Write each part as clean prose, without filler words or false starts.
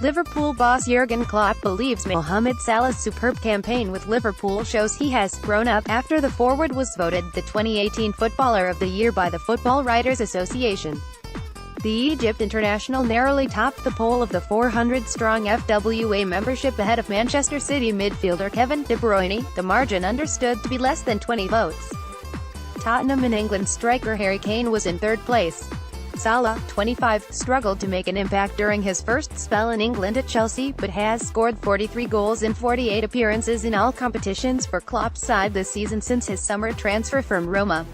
Liverpool boss Jurgen Klopp believes Mo Salah's superb campaign with Liverpool shows he has grown up, after the forward was voted the 2018 Footballer of the Year by the Football Writers Association. The Egypt international narrowly topped the poll of the 400-strong FWA membership ahead of Manchester City midfielder Kevin De Bruyne, the margin understood to be less than 20 votes. Tottenham and England striker Harry Kane was in third place. Salah, 25, struggled to make an impact during his first spell in England at Chelsea, but has scored 43 goals in 48 appearances in all competitions for Klopp's side this season since his summer transfer from Roma.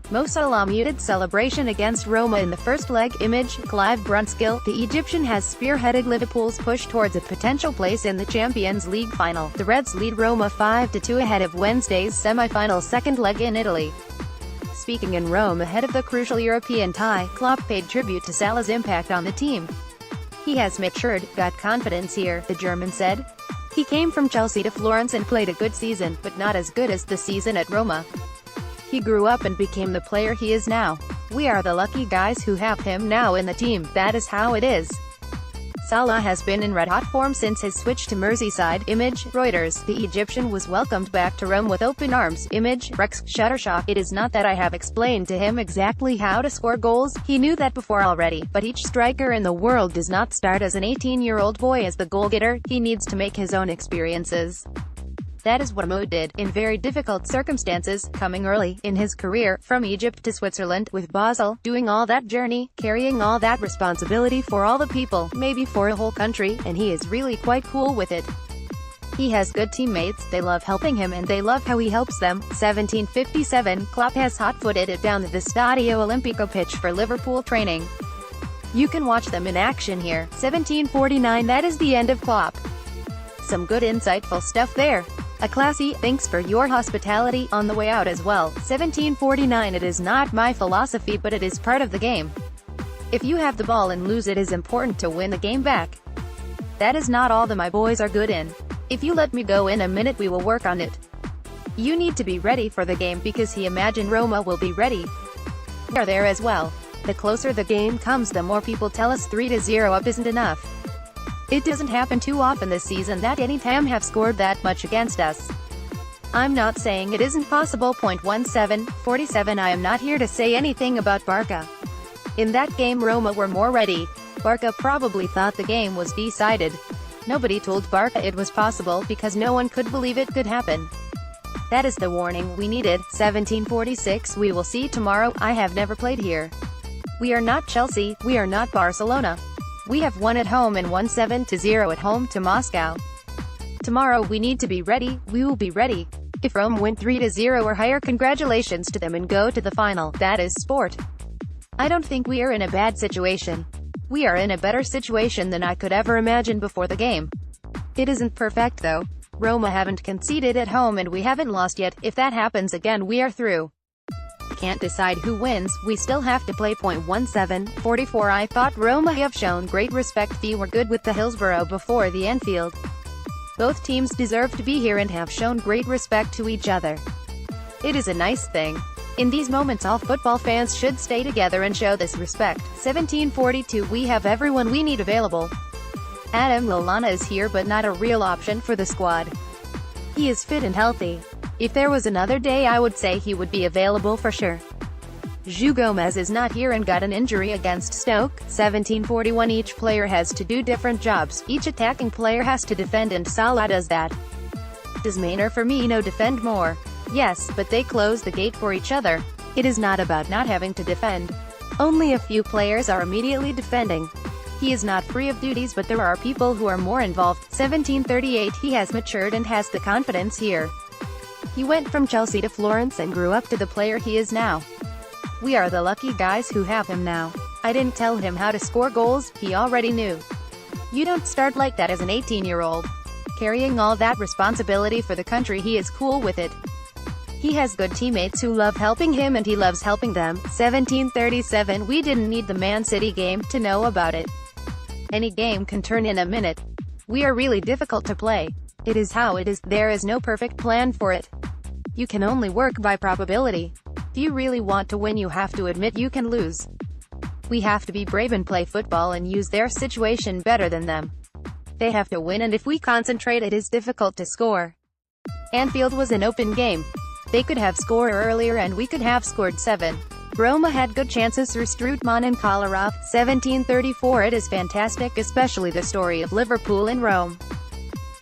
Mo Salah muted celebration against Roma in the first leg. Image, Clive Brunskill. The Egyptian has spearheaded Liverpool's push towards a potential place in the Champions League final. The Reds lead Roma 5-2 ahead of Wednesday's semi-final second leg in Italy. Speaking in Rome ahead of the crucial European tie, Klopp paid tribute to Salah's impact on the team. "He has matured, got confidence here," the German said. "He came from Chelsea to Florence and played a good season, but not as good as the season at Roma. He grew up and became the player he is now. We are the lucky guys who have him now in the team, that is how it is." Salah has been in red-hot form since his switch to Merseyside. Image, Reuters. The Egyptian was welcomed back to Rome with open arms. Image, Rex, Shutterstock. "It is not that I have explained to him exactly how to score goals, he knew that before already, but each striker in the world does not start as an 18-year-old boy as the goal-getter, he needs to make his own experiences. That is what Mo did, in very difficult circumstances, coming early in his career, from Egypt to Switzerland, with Basel, doing all that journey, carrying all that responsibility for all the people, maybe for a whole country, and he is really quite cool with it. He has good teammates, they love helping him and they love how he helps them." 1757, Klopp has hot-footed it down the Stadio Olimpico pitch for Liverpool training. You can watch them in action here. 1749. That is the end of Klopp. Some good insightful stuff there. A classy, "Thanks for your hospitality," on the way out as well. 1749. It is not my philosophy, but it is part of the game. If you have the ball and lose, it is important to win the game back. That is not all that my boys are good in. If you let me go in a minute, we will work on it. You need to be ready for the game, because he imagined Roma will be ready. We are there as well. The closer the game comes, the more people tell us 3-0 up isn't enough. It doesn't happen too often this season that any team have scored that much against us. I'm not saying it isn't possible. 47. I am not here to say anything about Barca. In that game Roma were more ready. Barca probably thought the game was decided. Nobody told Barca it was possible, because no one could believe it could happen. That is the warning we needed. 1746. We will see tomorrow. I have never played here. We are not Chelsea, we are not Barcelona. We have won at home and won 7-0 at home to Moscow. Tomorrow we need to be ready, we will be ready. If Rome win 3-0 or higher, congratulations to them and go to the final. That is sport. I don't think we are in a bad situation. We are in a better situation than I could ever imagine before the game. It isn't perfect though. Roma haven't conceded at home and we haven't lost yet. If that happens again, we are through. Can't decide who wins, we still have to play. 44. I thought Roma have shown great respect. They were good with the Hillsborough before the Anfield. Both teams deserve to be here and have shown great respect to each other. It is a nice thing. In these moments all football fans should stay together and show this respect. 1742. We have everyone we need available. Adam Lallana is here but not a real option for the squad. He is fit and healthy. If there was another day I would say he would be available for sure. João Gomes is not here and got an injury against Stoke. 1741. Each player has to do different jobs. Each attacking player has to defend and Salah does that. Does Mané or Firmino defend more? Yes, but they close the gate for each other. It is not about not having to defend. Only a few players are immediately defending. He is not free of duties, but there are people who are more involved. 1738. He has matured and has the confidence here. He went from Chelsea to Florence and grew up to the player he is now. We are the lucky guys who have him now. I didn't tell him how to score goals, he already knew. You don't start like that as an 18-year-old. Carrying all that responsibility for the country, he is cool with it. He has good teammates who love helping him and he loves helping them. 1737. We didn't need the Man City game to know about it. Any game can turn in a minute. We are really difficult to play. It is how it is. There is no perfect plan for it. You can only work by probability. If you really want to win, you have to admit you can lose. We have to be brave and play football and use their situation better than them. They have to win, and if we concentrate it is difficult to score. Anfield was an open game. They could have scored earlier and we could have scored 7. Roma had good chances through Strootman and Kolarov. 1734. It is fantastic, especially the story of Liverpool in Rome.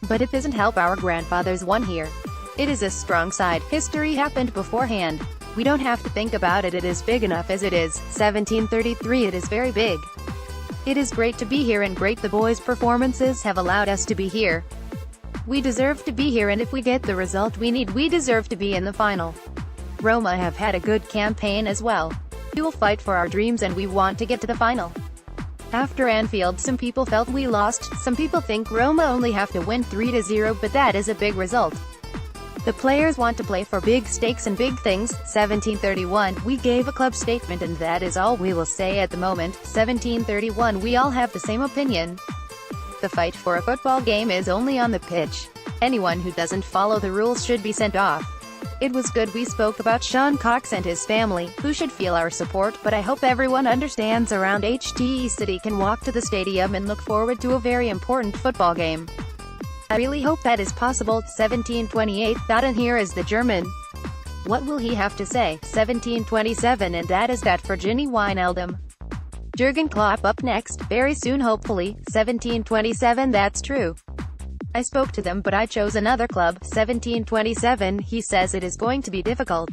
But it doesn't help our grandfathers won here. It is a strong side. History happened beforehand. We don't have to think about it, it is big enough as it is. 1733. It is very big. It is great to be here, and great the boys' performances have allowed us to be here. We deserve to be here, and if we get the result we need, we deserve to be in the final. Roma have had a good campaign as well. We will fight for our dreams and we want to get to the final. After Anfield, some people felt we lost. Some people think Roma only have to win 3-0, but that is a big result. The players want to play for big stakes and big things. 1731. We gave a club statement and that is all we will say at the moment. 1731. We all have the same opinion. The fight for a football game is only on the pitch. Anyone who doesn't follow the rules should be sent off. It was good we spoke about Sean Cox and his family, who should feel our support, but I hope everyone understands around HTE City can walk to the stadium and look forward to a very important football game. I really hope that is possible. 1728. And here is the German. What will he have to say? 1727. And that is that for Ginny Wijnaldum. Jurgen Klopp up next, very soon hopefully. 1727. That's true. I spoke to them but I chose another club. 1727. He says it is going to be difficult.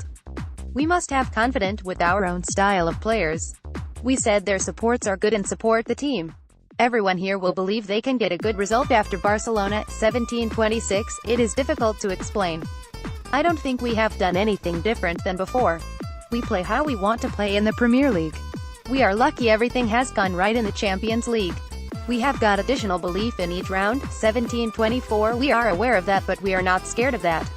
We must have confidence with our own style of players. We said their supports are good and support the team. Everyone here will believe they can get a good result after Barcelona. 1726. It is difficult to explain. I don't think we have done anything different than before. We play how we want to play in the Premier League. We are lucky everything has gone right in the Champions League. We have got additional belief in each round. 1724. We are aware of that, but we are not scared of that.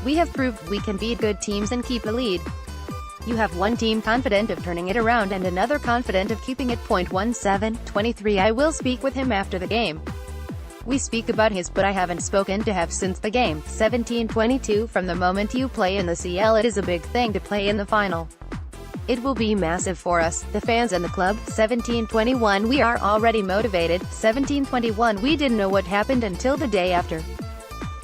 We have proved we can beat good teams and keep the lead. You have one team confident of turning it around and another confident of keeping it. 1723. I will speak with him after the game. We speak about his, but I haven't spoken to have since the game. 1722. From the moment you play in the CL, it is a big thing to play in the final. It will be massive for us, the fans and the club. 1721. We are already motivated. 1721. We didn't know what happened until the day after.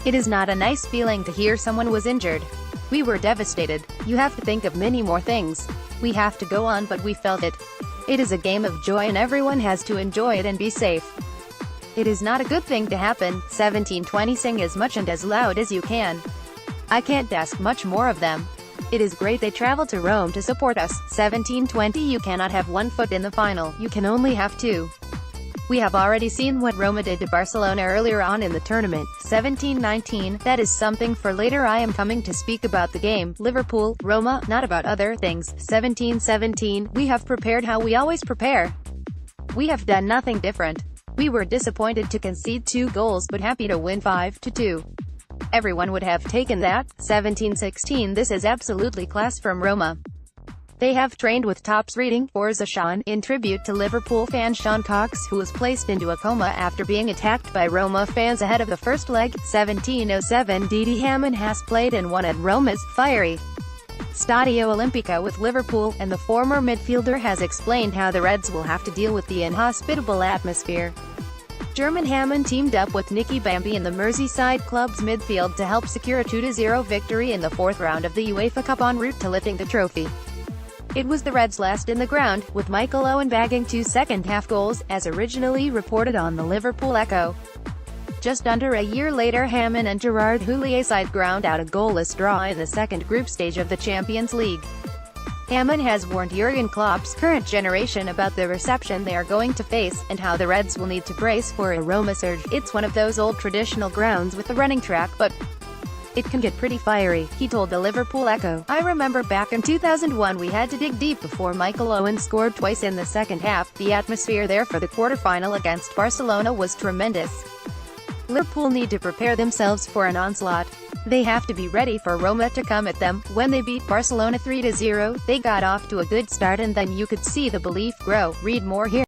It is not a nice feeling to hear someone was injured. We were devastated. You have to think of many more things. We have to go on, but we felt it. It is a game of joy and everyone has to enjoy it and be safe. It is not a good thing to happen. 1720. Sing as much and as loud as you can. I can't ask much more of them. It is great they traveled to Rome to support us. 1720. You cannot have one foot in the final, you can only have two. We have already seen what Roma did to Barcelona earlier on in the tournament. 1719. That is something for later. I am coming to speak about the game, Liverpool, Roma, not about other things. 1717. We have prepared how we always prepare. We have done nothing different. We were disappointed to concede 2 goals but happy to win 5-2. Everyone would have taken that. 1716. This is absolutely class from Roma. They have trained with tops reading Forza Sean, in tribute to Liverpool fan Sean Cox, who was placed into a coma after being attacked by Roma fans ahead of the first leg. 1707. Didi Hamann has played and won at Roma's fiery Stadio Olimpico with Liverpool, and the former midfielder has explained how the Reds will have to deal with the inhospitable atmosphere. German Hamann teamed up with Nicky Bambi in the Merseyside club's midfield to help secure a 2-0 victory in the 4th round of the UEFA Cup en route to lifting the trophy. It was the Reds' last in the ground, with Michael Owen bagging 2 second-half goals, as originally reported on the Liverpool Echo. Just under a year later, Hamann and Gerard Houllier's side ground out a goalless draw in the second group stage of the Champions League. Hamann has warned Jurgen Klopp's current generation about the reception they are going to face, and how the Reds will need to brace for a Roma surge. It's one of those old traditional grounds with a running track, but it can get pretty fiery, he told the Liverpool Echo. I remember back in 2001 we had to dig deep before Michael Owen scored twice in the second half. The atmosphere there for the quarter-final against Barcelona was tremendous. Liverpool need to prepare themselves for an onslaught. They have to be ready for Roma to come at them. When they beat Barcelona 3-0, they got off to a good start and then you could see the belief grow. Read more here.